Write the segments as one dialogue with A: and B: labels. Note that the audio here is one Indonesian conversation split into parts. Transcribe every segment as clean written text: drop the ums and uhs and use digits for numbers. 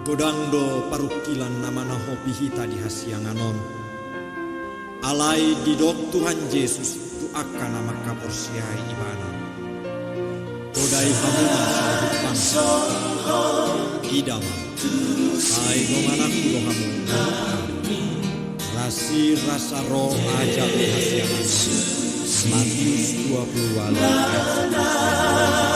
A: Godangdo parukilan namana hopi hita di hasianganon. Alai didok Tuhan Yesus tu akan nama kaporsiai ibana. Kodai hamuma sahupan idama. Sai gomana kulo hamu rasi rasa roh aja di hasianganon. Matius 20 ayat 1.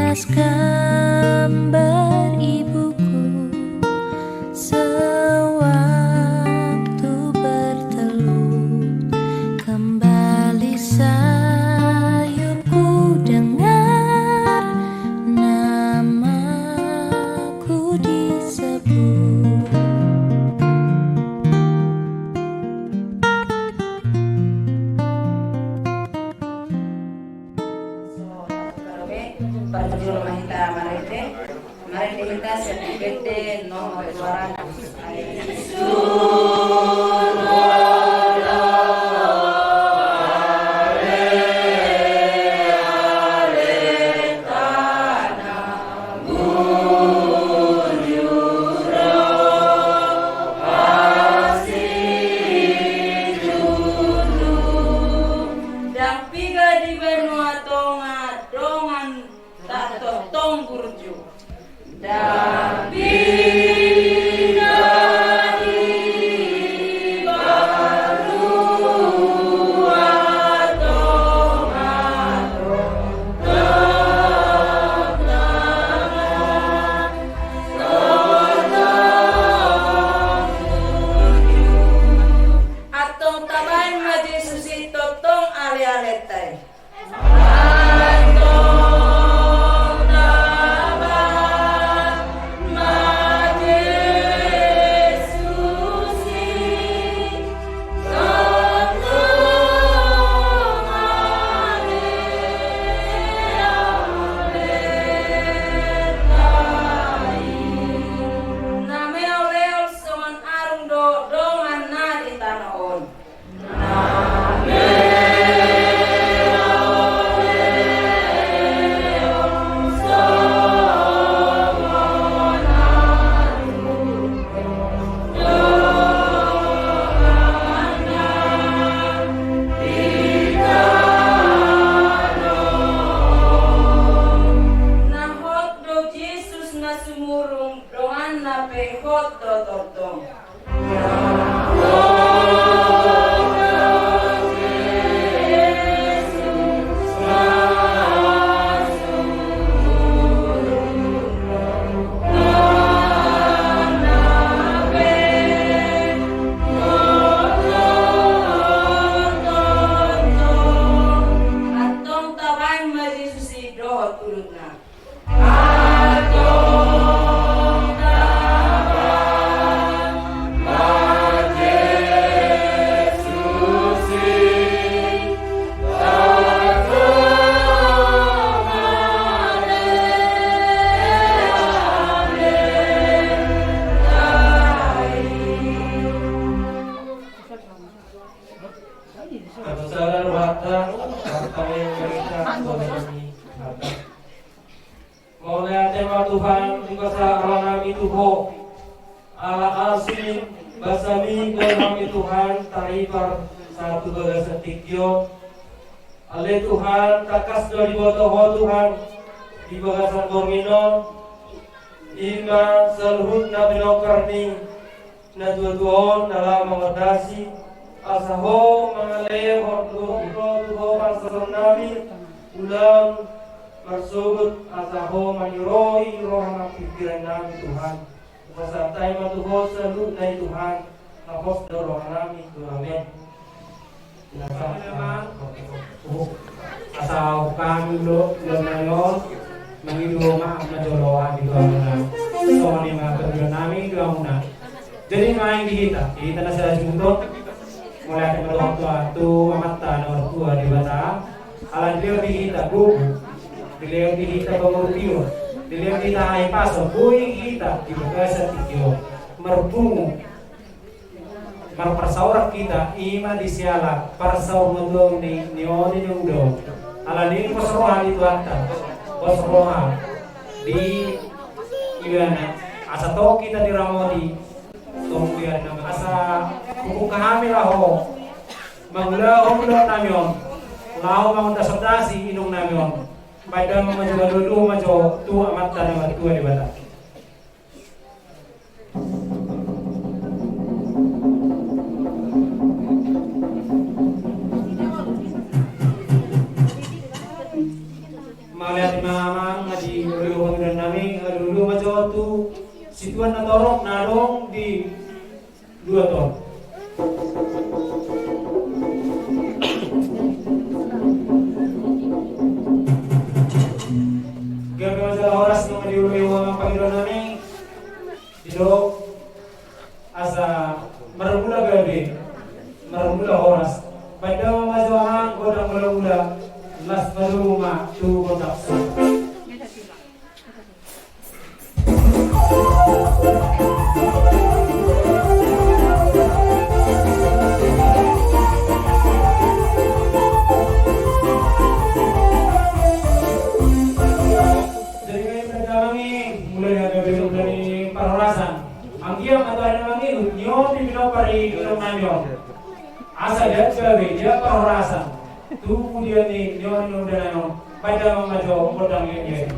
B: bekas gambar ibuku sewaktu bertelur, kembali sayupku dengar namaku disebut.
C: Para mahita marete hita sertifikate no suara
D: Tuhan dikasa Allah nami Tuhan ala asin basami nami Tuhan tarifar satu bagasan tikyo ale Tuhan takas dari botoho Tuhan di bagasan gormino ima seluhut na binokarni na dua-duon dalam mengadasi asaho mengalih hordu tuho pasaran nami ulang bersubut asaho maniroi rohana pikiran nami Tuhan pasantai matuho salut nai Tuhan napos do rohana nami Tuhan asaw kami lo nayon mangiloma majoloa di Tuhan so ni mga pagyan namin Tuhan jadi main kita na sila junto mulai dari orang tua amata nomor tua di bata alan dia kita buku dilihat kita pengurutio, dilihat kita ay paso, buing kita di bagasa tikyo, merbungu, merpersaurak kita ima disiala, persau mendong ni nioni nyungdo, ala ini perserohan itu anta, perserohan di iwana, asa to kita di ramodi, tungguan nama asa kuku kami laho, mangula omlo namion, laho mangunta sodasi inung namion. Pada memajukan dulu maju tu amat tanah tua di batas. ngaliat mamang ngaji lulu dan nami dulu majo tu situan na torok nadong di 2 ton. Gabi masalah horas nang diului mamang Panginoon nami didok asa marmula gabi marmula horas pada majo ang godang mula las maruma tu kontak. Asa dia sebagai dia perhorasan tu kemudian ni nyon dan pada memajo modang ini.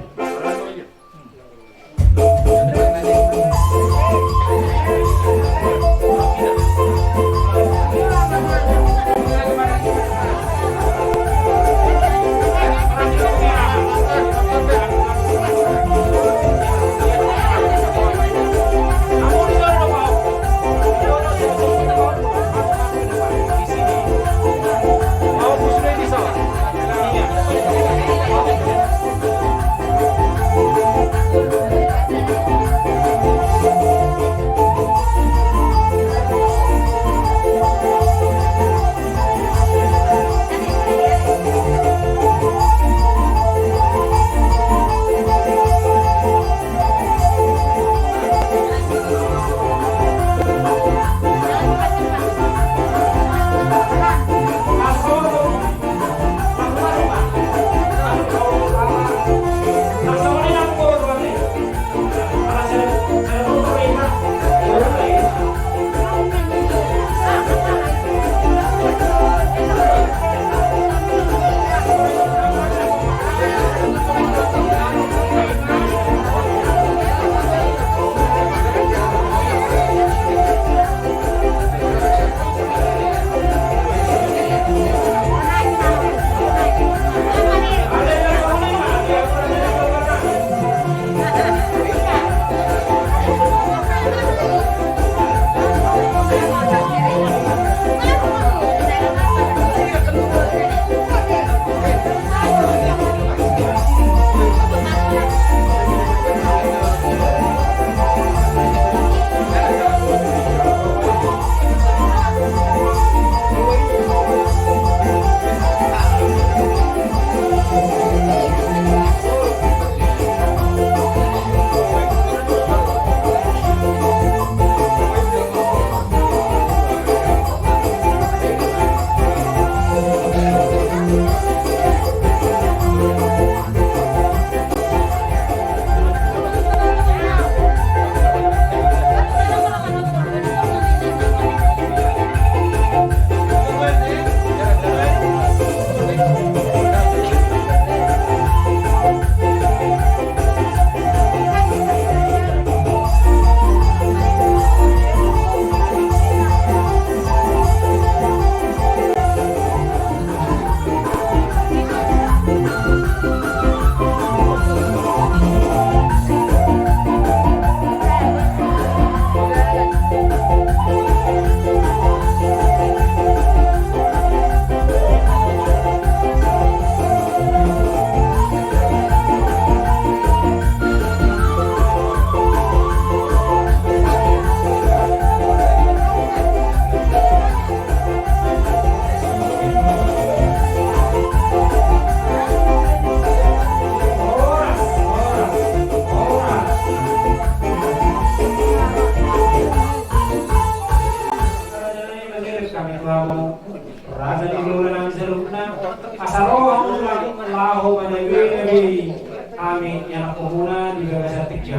D: Amin yang pengguna di Gagasan Tikja.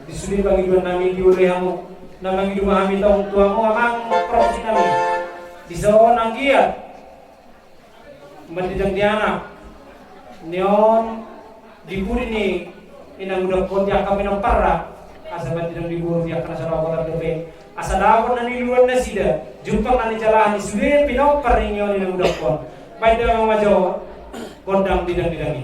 D: Disudi bagi dua nami diulih hamu namang hidup kami tong tuamu amang provinsi kami di zona nanggiat mendidang dianak neon diburi ni inang udah kontak kami nang parah asa mendidang diburi dia kena sarau kota depe asa dawon nani luar nasida jumpa nani jalan disudi pinopar ni neon inang udah kon baik dalam majo kondang didang ni.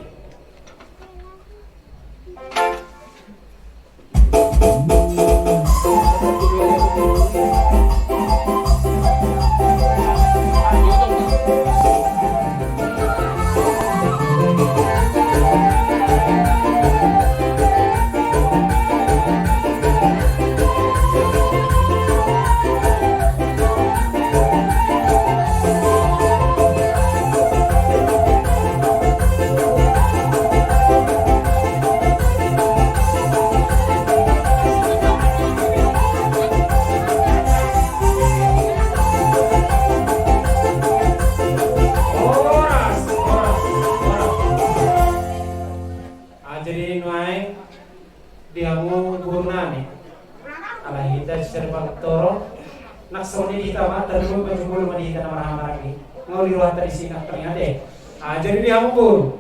D: Jadi dia mukul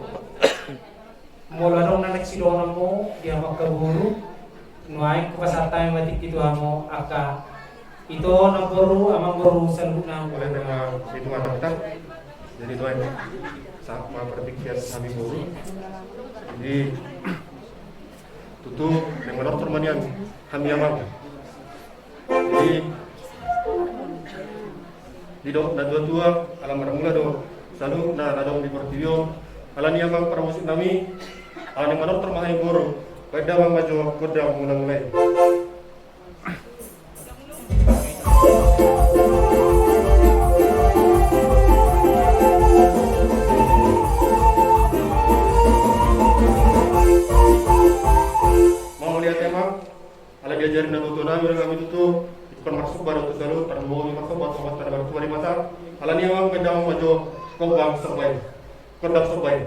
D: mula dong nanek si doang mo dia makaburu nuai kupasata yang batik itu amo aka itu nampuru amang buru seluk nang
E: oleh dengan itu mata jadi tuan sama pertikaian kami buru jadi tutup dengan dokter manian kami amang jadi di dok dan dua alam mula do selalu nadong di portfolio alam yang bang promosi kami alam yang dokter mahai buru pada bang maju kodam mulai mau lihat emang ala diajarin dan tutup nami kami tutup bukan masuk baru tuh selalu terbawa masuk buat baru keluar di mata ala ni emang pada bang maju kodam sebaik kodam sebaik.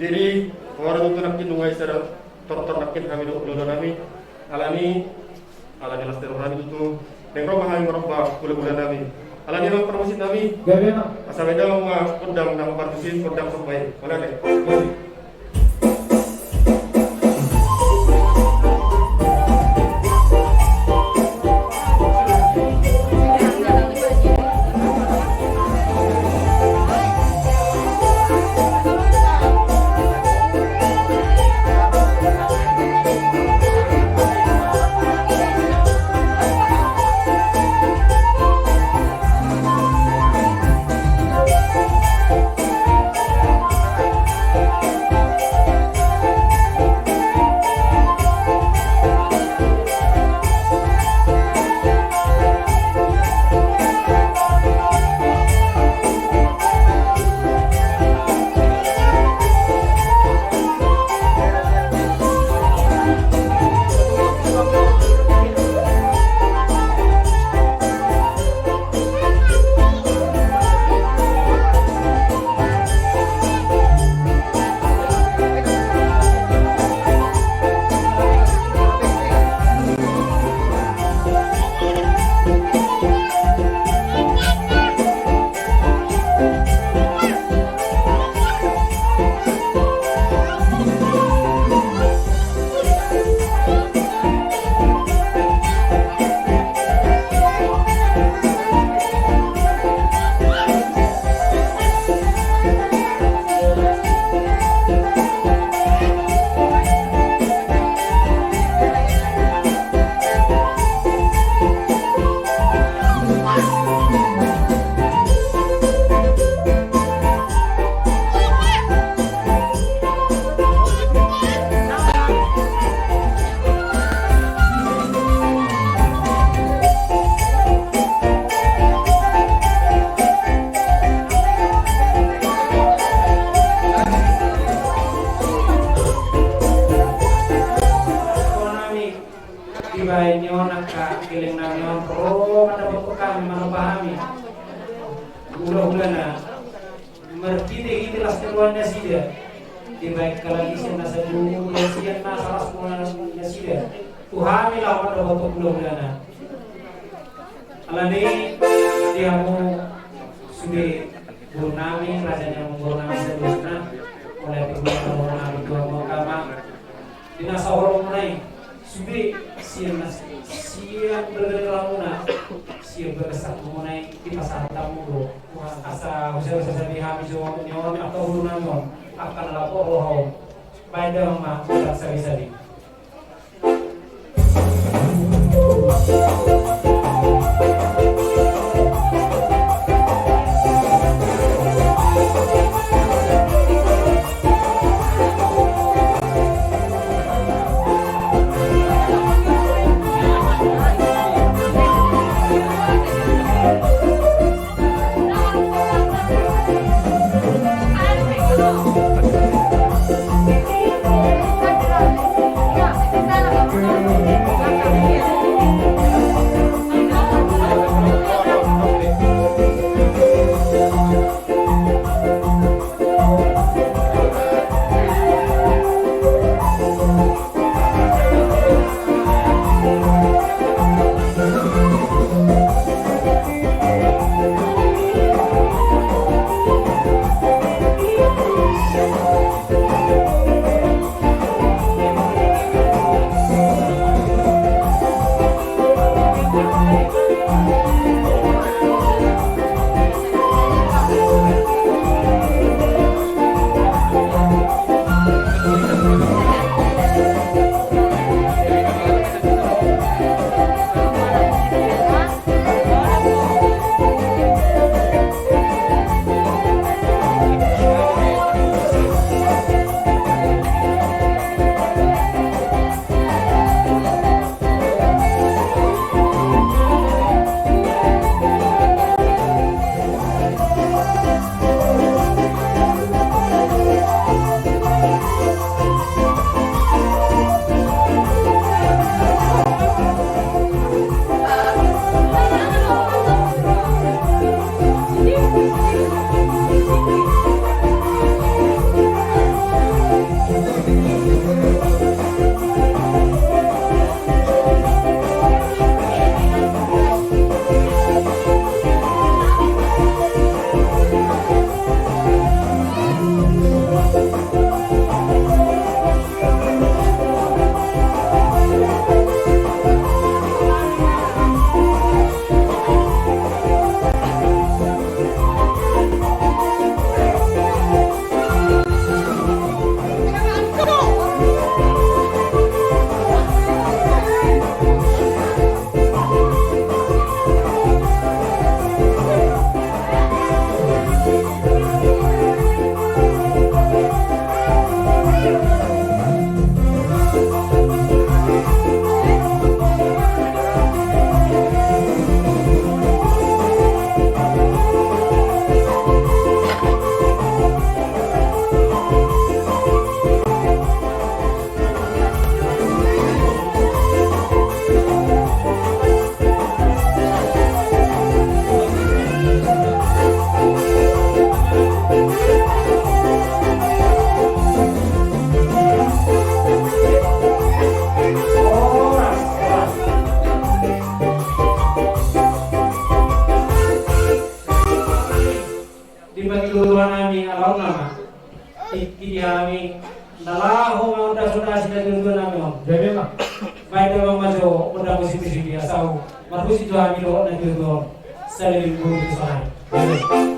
E: Jadi orang itu nak kinungai sedang tor nakin kami dulu nami alani alani las teroran itu nengro mahal merubah kuliah nami alani orang promosi nami asal beda mau kondang nama partisin kondang sampai mana deh.
D: Kak kiling namin pro kada bentuk kami memahami ulah-ulana mertide itilas keluarnya sida dibaik kalagi sian nasa dulu sian nasa salah semuanya sida Tuhami lah pada bentuk ulah-ulana alani dia mau sudah gurnami rasanya menggurnami seterusnya mulai gurnami dua mahkamah dinasa orang mulai sudah siang bergerak siang bergesak mengenai di pasar tamu asa usia sabi habis nyon atau hulunan akan lapor roh baik dalam mah tidak sabi-sabi kami nalahu udah sudah sida dulu nami om jadi mah baik dalam majo udah musim dia tahu marus itu kami lo nanti dulu saling berburu sana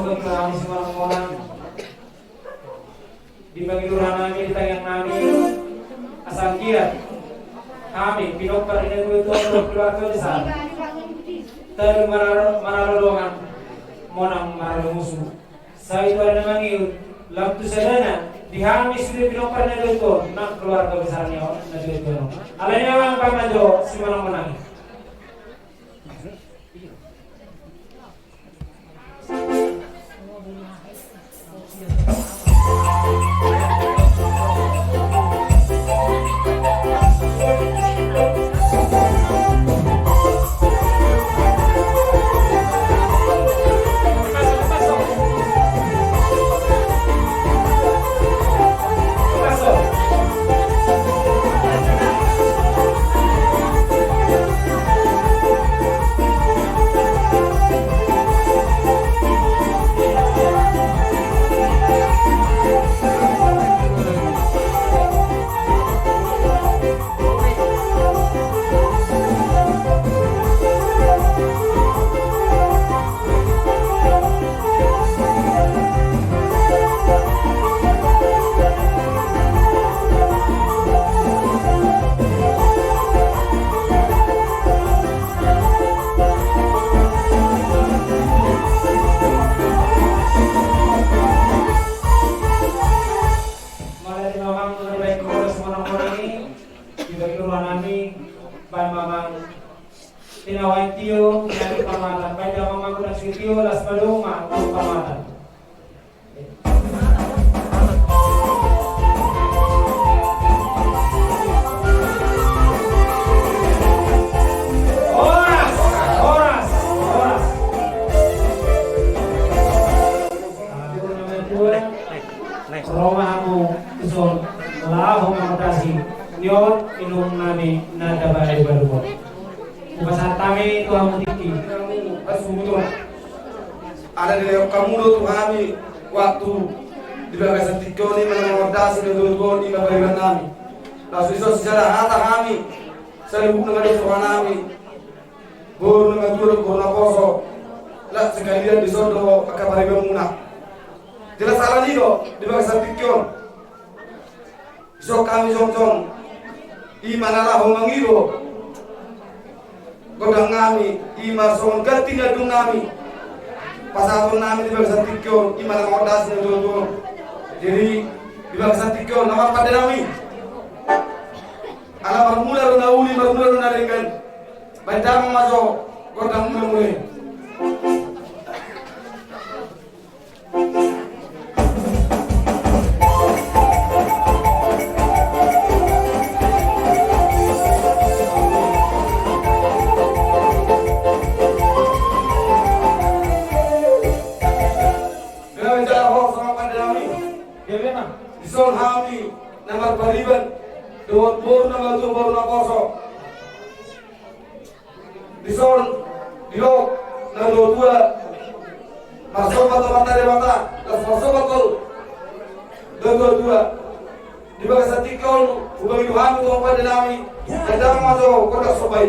D: bagi kami semua orang di bagi nami di tayang nami asal kiat kami pinopar ini itu keluarga besar tapi maralolongan monang maralo musuh saya itu ada manggil lampu sedana di kami sudah pinopar itu nak keluarga besarnya nanti itu alanya orang pamajo si menang Tinawan tiyo, nyari pamatan. Baik dalam menggunakan tiyo, las paloma, pamatan. Oras. Roma aku usul laho mengatasi nyon inung nami nada balai baru. Pasatame itu kamu tinggi, kamu asumut.
F: Ada di kamu tuh kami waktu di bagasan tiga ini mengodasi dengan dulu di bagasan kami. Lalu itu sejarah harta kami, seribu dengan itu kami, bor dengan dulu bor nakoso, lah sekalian di sodo pakai bagasan munah. Jelas salah nih do di bagasan tiga. So kami jong imanalah homangido. Godang ngami, ima son ganti na dung ngami. Pasatun nami di bagasan tikyo, ima lang odas na doon. Jadi di bagasan tikyo, nama pada nami. Ala marmula ro na uli, marmula ro na ringan. Bantang maso, godang mule. Son hami namar bariban dua bor nama tu bor na koso dison dilok na dua masuk atau mata de mata las masuk atau dua di bagasan tikol ubang itu hami tu apa dinami sedang masuk kota sobai.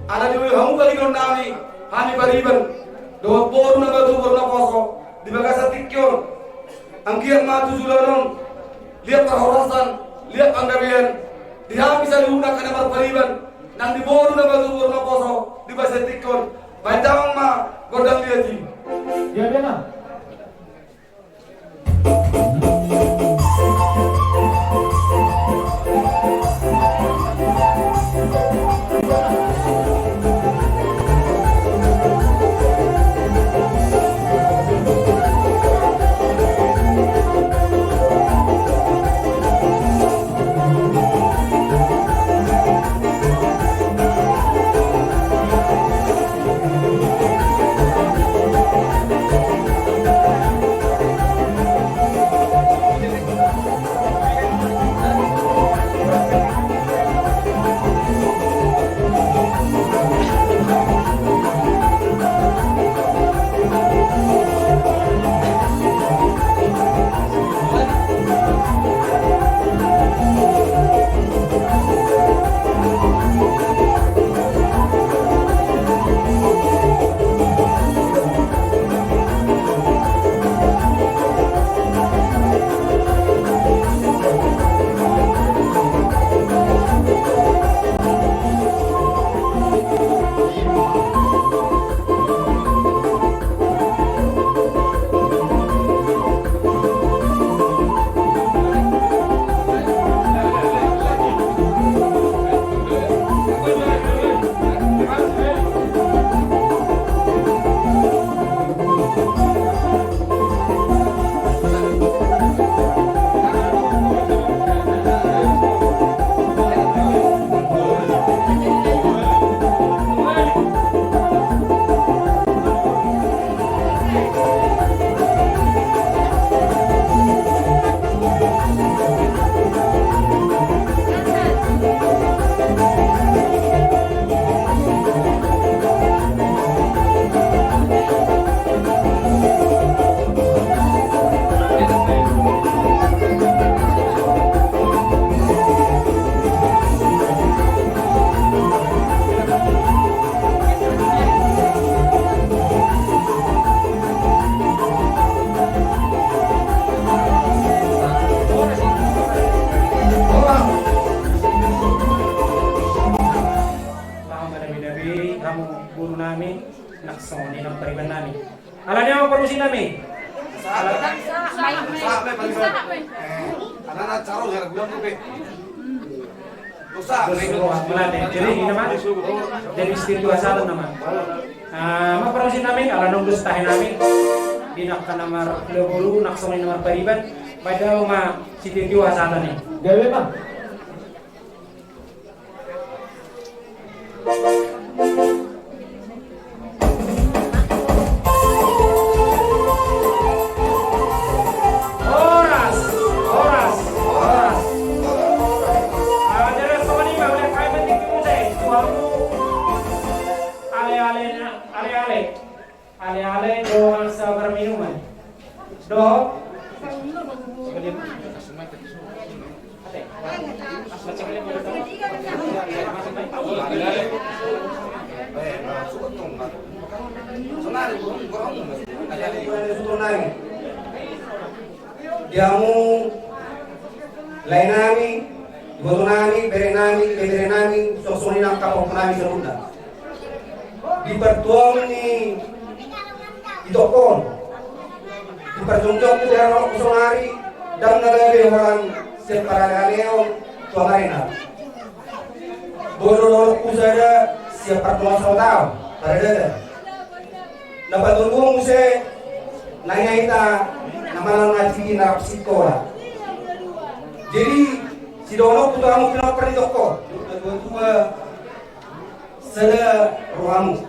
F: Ada di hamu bagi nami, hani bariban, dua bor na batu bor na koso, di bagasan tikyon, angkian matu julanon, lihat perhorasan, lihat anggabian, di hamu bisa digunakan namar bariban, nang di bor na batu bor na koso, di bagasan tikyon, bantang ma godang liati.
D: Ya benar. naksoni ng pariban namin. Alam niyo ang parusin namin?
F: Anak-anak carong yang bilang tuh,
D: Jadi ini naman, jadi espiritu asalan naman. Maparusin namin, alam nung gustahin namin. Dinak ka namar lebulu, naksoni namar pariban. Pada uma espiritu asalan ni.
G: Gawe bang.
D: Ale-ale doang sabar minuman. Do.
F: Diamu lain nami, ibu nami, bere nami, sosoni nak kapok nami serunda. Dipertuang ni ditokon, diperjunjung di dalam kusonari dan nagari orang separaleo tuamarina. Bodoh kusada siapa tuan saudara, pada dapat tunggu muse nanya ita nama ngaji narap sekolah. Jadi si dono putu kamu kenapa pergi toko? Dua sada ruamu.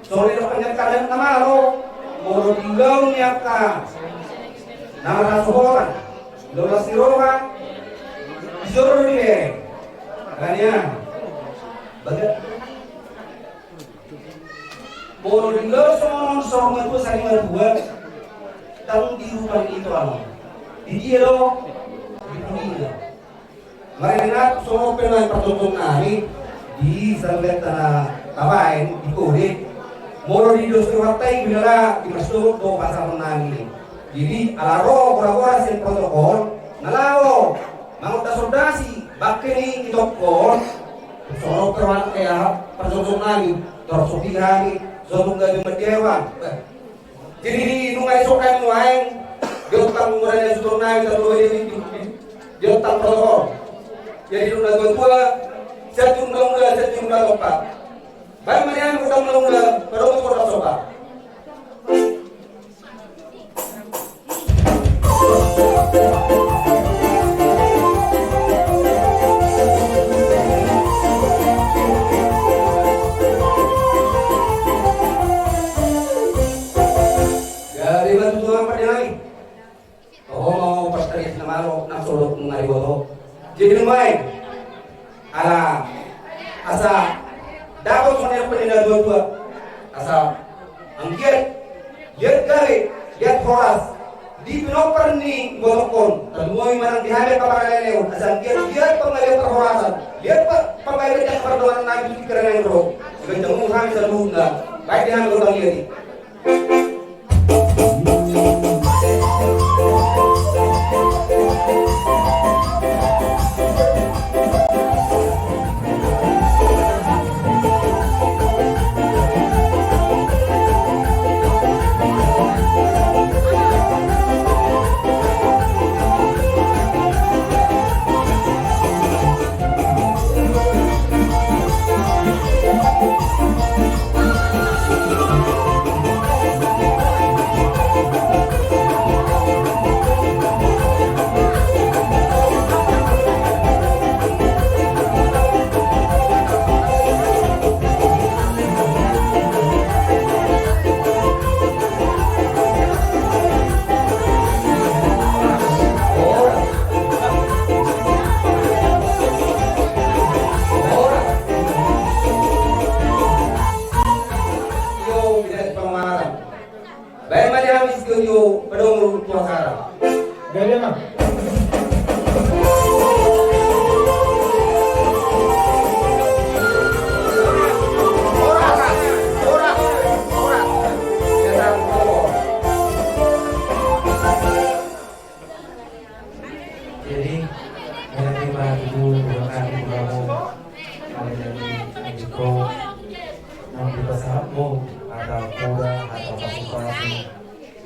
F: Soalnya banyak kalian nama lo, bodoh dilau niaka, nama rasuhoran, lola siroha, disuruh dia, kalian, bagai bodoh dilau semua orang itu saling berbuat, tahu di rumah itu anu, di dia lo, di dunia. Mereka semua pernah pertunjukan nari di sampai tanah kawain di kulit. Moro di dosa wartai bila di masuk do pasal menangi. Jadi alaro kora-kora sen protokol nalao mangut dasordasi bakeni kitokon soro kerwan ya persosok nami torsopi nami sodung gabi mendewan. Jadi di nungai sokan nuaing diotang muranya sutur nami terlalu ini diotang protokol. Jadi nungai tua sejumlah topat. Baik mana udah mulai baru mau coba. Dari bantu Tuhan pada lagi. Oh mau pertanyaan nama lo nak solo mengari bodoh. Jadi main ala asa dapat mana penina dua asal anggiat lihat gari lihat horas di pinoper ni bolokon semua yang dihadap kabar leleo asal lihat pengalir perhorasan lihat pengalir yang perdoan nabi di kerana yang roh ketemu kami selalu baik dengan orang lihat.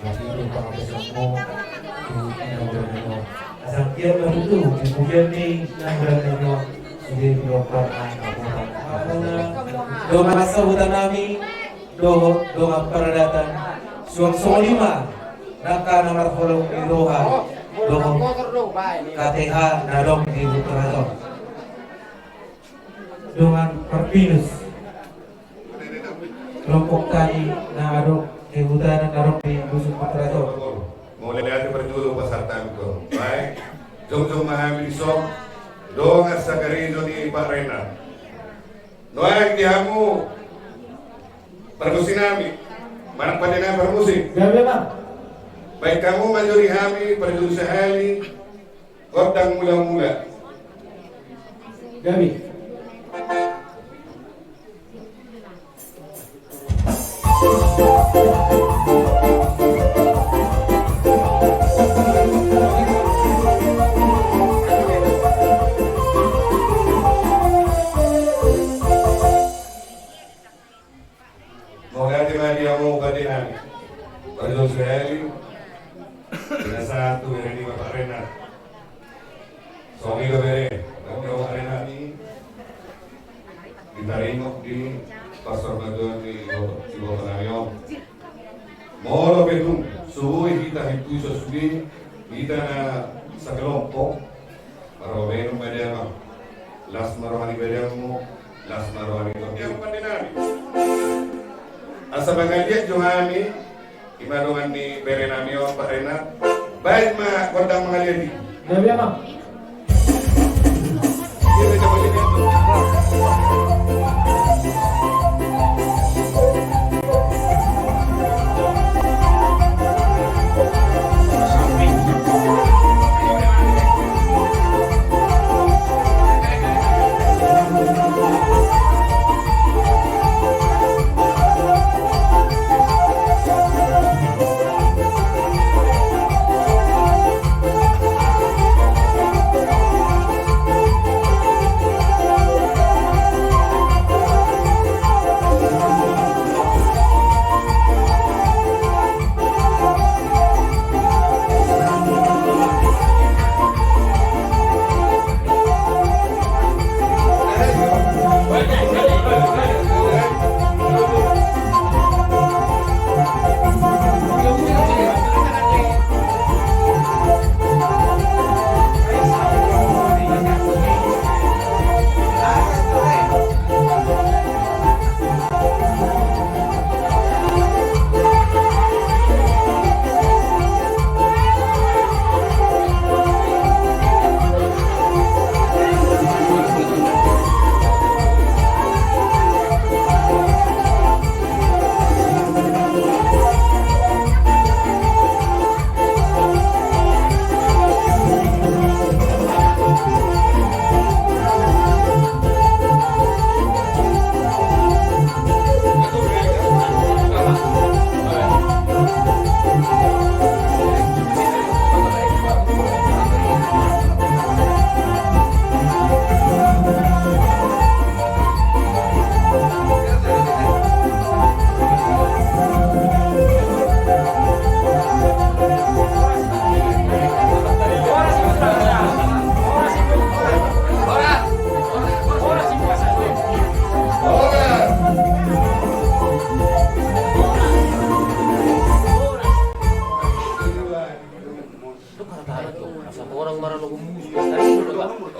D: Masih lupa apa semua. Asal kia begitu, kemudian nih yang berada di dokter doa masa hutan nami, doa peradatan, suang solima, naka nomor kolom iroha, doa KTH nadong di Bukarato, doa perpinus, kelompok tani nadong di hutan nadong di Bukarato.
G: Mulai dari berjuru peserta itu, baik, jom memahami sok, dong asakarizo di Pak Rena. Doa diamu permusi nami, mana pada permusi. Baik kamu manjuri kami perjuru sehari, kodang mula-mula.
D: Gabi.
G: Perjuru sehari, dengan satu yang di Bapak Rena. Suami kebere, Bapak Rena ini diterima di pasar Baduan di Bapak Nayong. Molo betung, suwi kita itu sesuai kita sa kelompok. Marobeno medema, las marwani bedemo, las marwani yang pandenami. Asa bangaliat Johani, imanungan ni Berenamio Pak Renat, baik ma kodang mengaliati.
D: Gabi apa?
G: Kita coba lihat.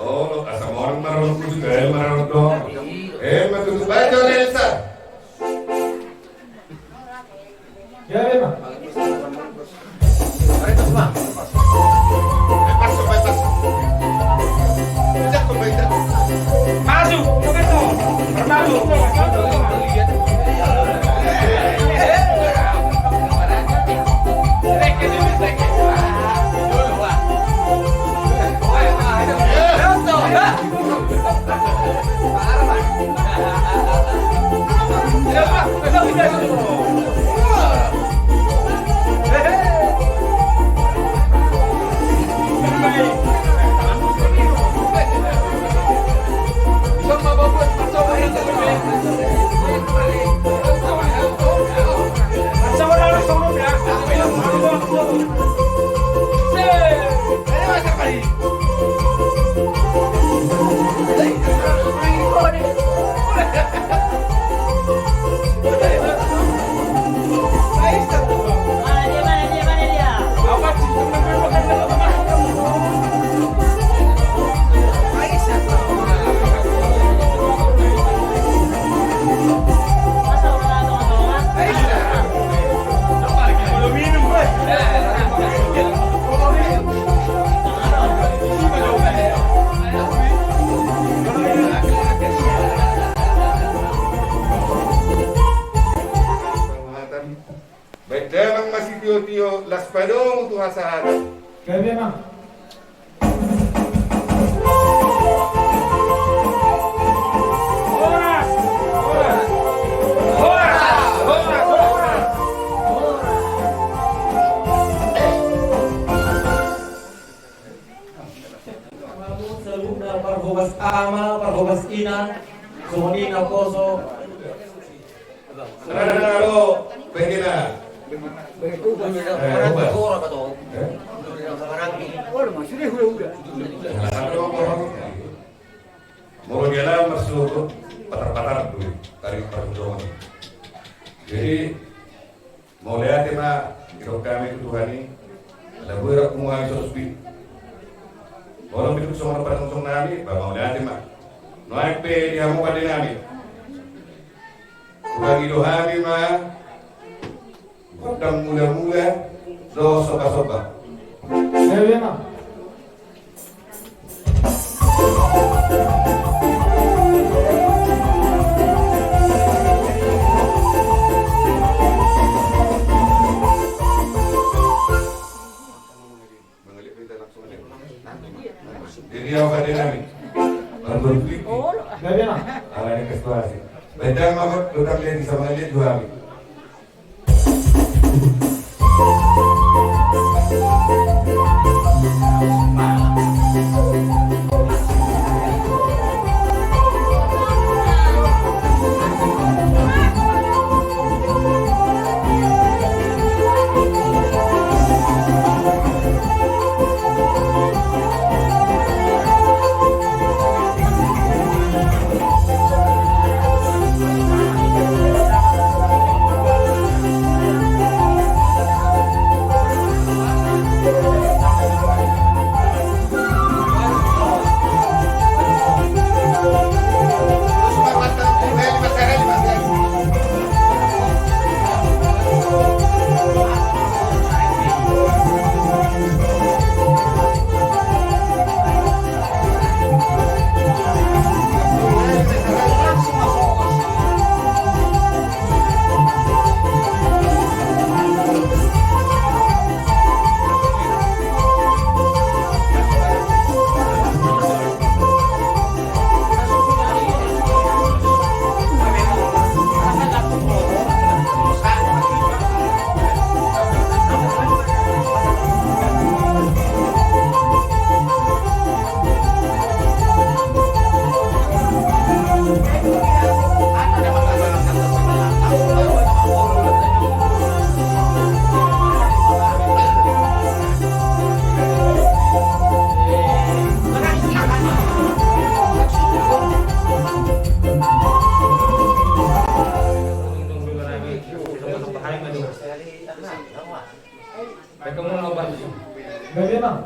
G: Oh, asam orang marah juga ya marah dong. Matutu baca Nelsa.
D: Ya, memang.
E: Dio las padong tu hasaat.
D: Kami Mang.
H: Parhubas ama, parhubas ina, sumunina koso.
G: Ano, pengina. Mau jalan masuk patar-patar dulu tarik perjuangan. Jadi mau lihat ya Pak, hidup kami itu Tuhan ini ada berak mulai sesuatu. Orang itu semua pada langsung nami, mau lihat ya Pak. Naik pe dia mau pada nami. Tuhan itu kami mah, kodam mula-mula, do soba-soba.
D: Kami Mang.
G: Jadi apa dia nami? Berflik.
D: Kami Mang.
G: Alanya kestuasi. Bedang mamat dokter lihat sama lihat dua kami.
D: Kami Mang.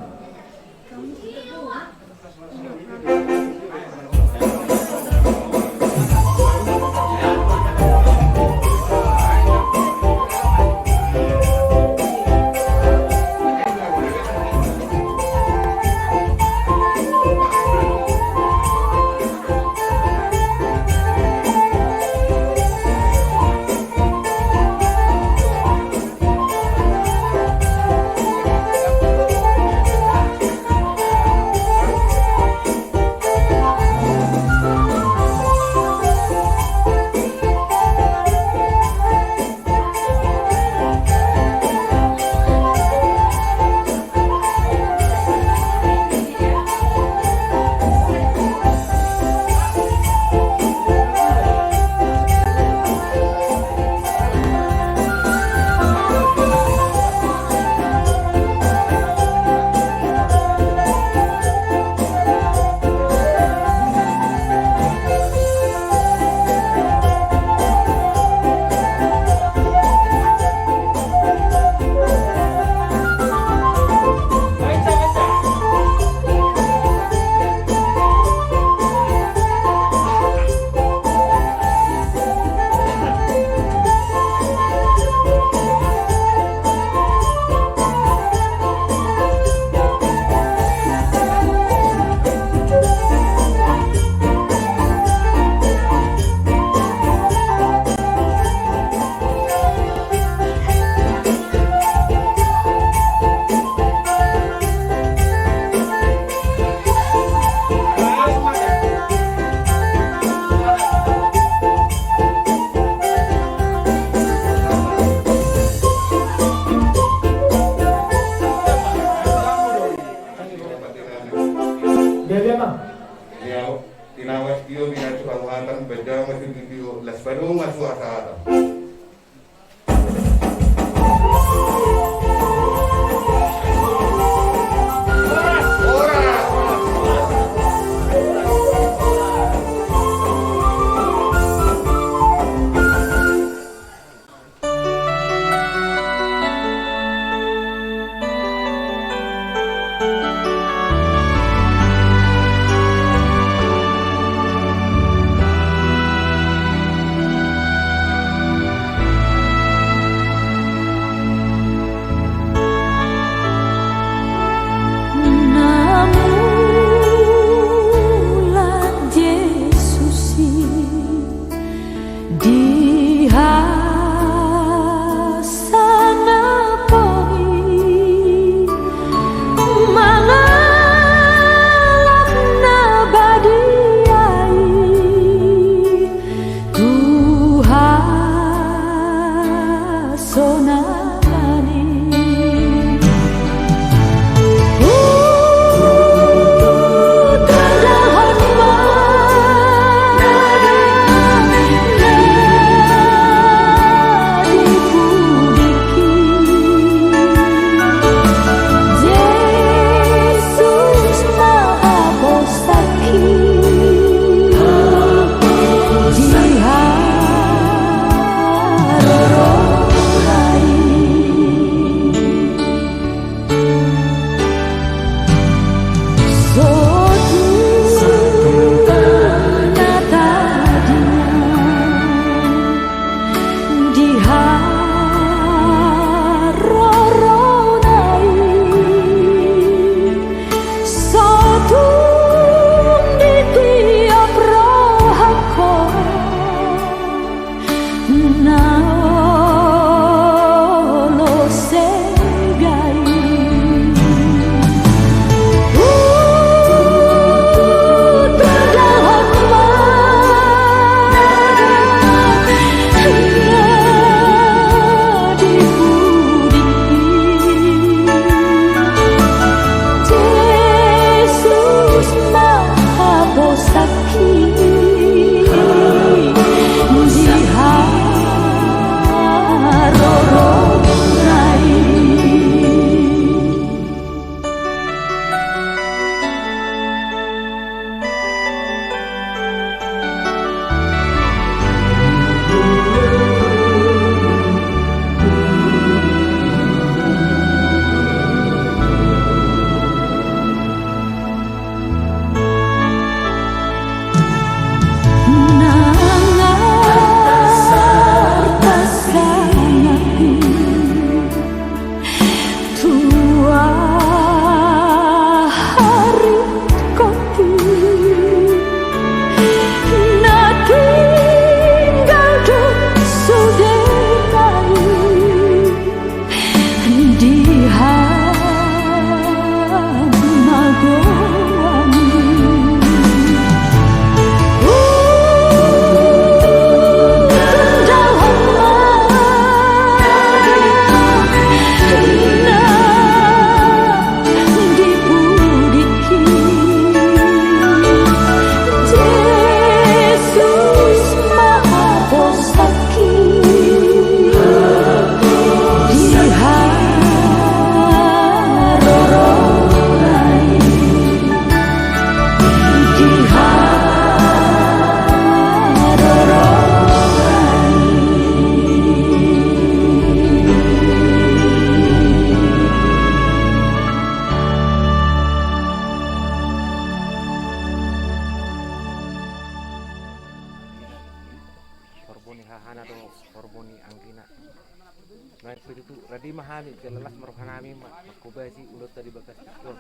I: hami kelalas marohanami makubasi ulot tadi bakas tikon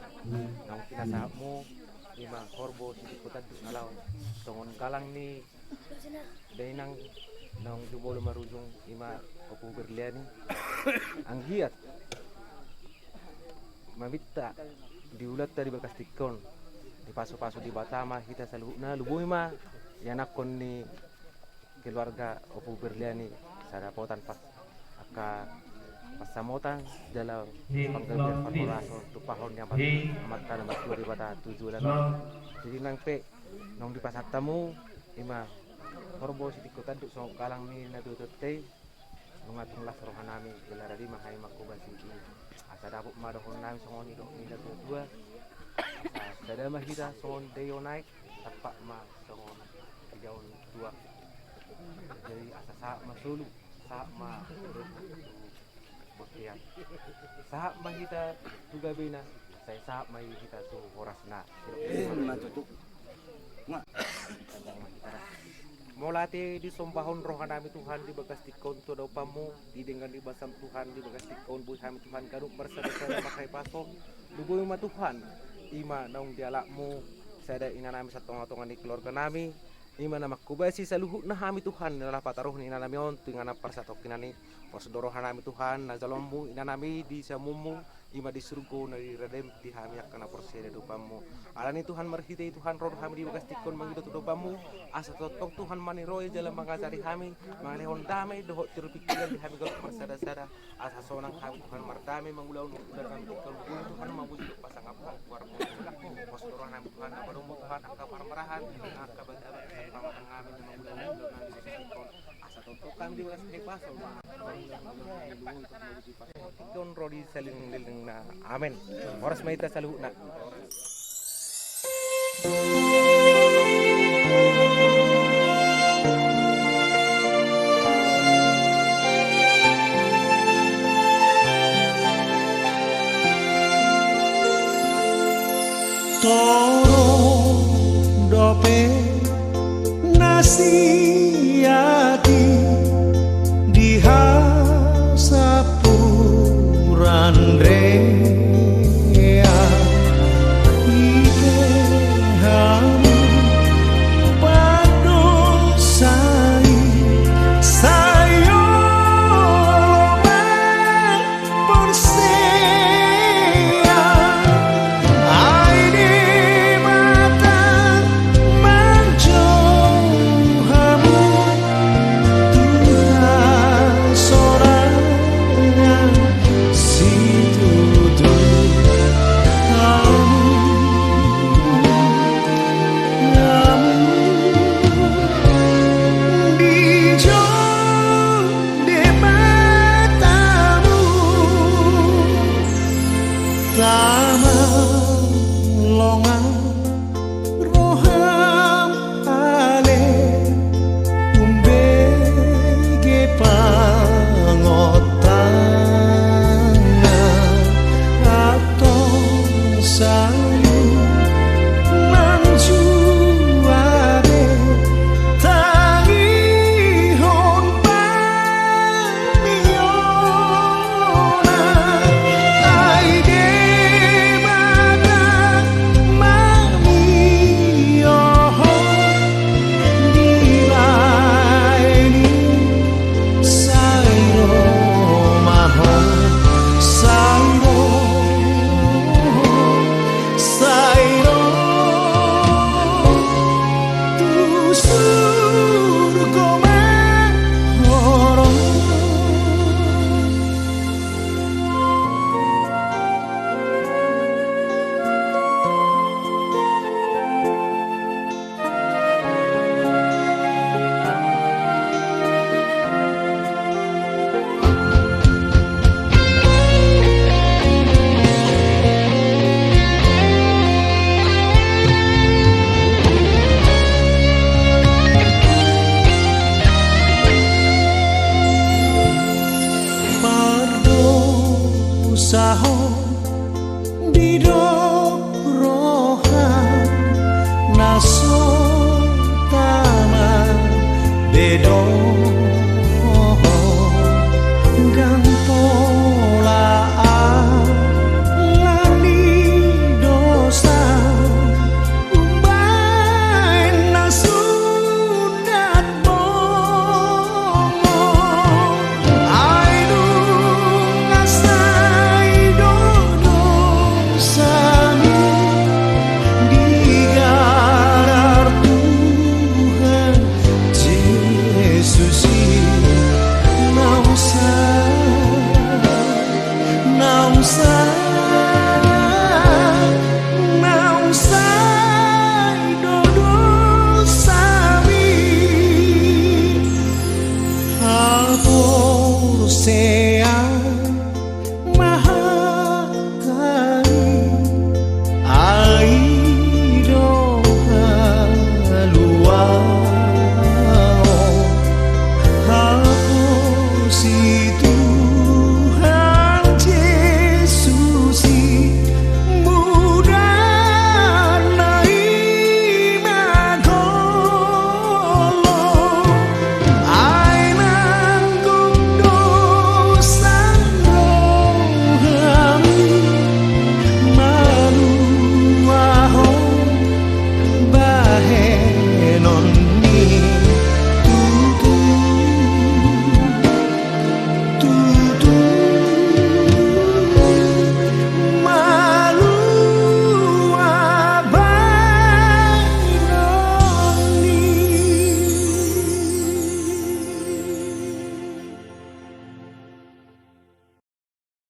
I: nang kinasamo lima korbo sidikutan tu alaw tongon kalang ni dainang nang jubolo marujung ima opo berliani ang giat mamita diulat tadi bakas tikon di paso-paso di Batama kita selalu na lubuhi ma yanak kon ni keluarga opo berliani sada potan pas aka pasamutan dalam panggabian korporasi untuk pahon yang amat tanah masuk di bata 7 dan jadi nang pe nong di pasar tamu ima korbo sidikutan tu so kalang ni na tutute nungatung las rohanami gelaradi mahai makubasi asa dapuk madohon nami songoni dok ni na dua sada mah kita songon deyo naik tapak ma songon jauh dua jadi asa sa masulu sa ma buktian sahab mahita juga bina saya sahab mahita tu horasna matutuk molati di sombahon rohanami Tuhan di bagas tikon tu daw pamu di dengan di basam Tuhan di bagas tikon buhi kami Tuhan kaduk bersama makai paso lubuhi ma Tuhan ima naung dialakmu saya ada inanami satonga-tonga di keluarga nami ima nama kubasi saluhut na hami Tuhan adalah pataruh ni inanami on tingana persatok kinani posdoro hanami Tuhan na zalombu inanami di samumu ima di surgo na di redem di hami akan porsede dopamu alani Tuhan marhite Tuhan roh hami di bagas tikon mangido tu dopamu asa totong Tuhan mani roy jalan mangazari hami mangalehon damai dohot tiru pikiran di hami galuk marsada-sada asa sonang hami Tuhan mardame mangulau dan kami tikon Tuhan mabuji pasang apa warmo posdoro hanami Tuhan abadomu Tuhan angka parmarahan angka badabat pamakan kami na mangulau asa totong kami di bagas paso ikon rodi saling na amen oras maita saluhut na
J: toro dope nasihati di hasapuran rea ike hamu padosai sayo persea aine mata manjohamu Tuhan sorangan situ bedo gang pola bangsa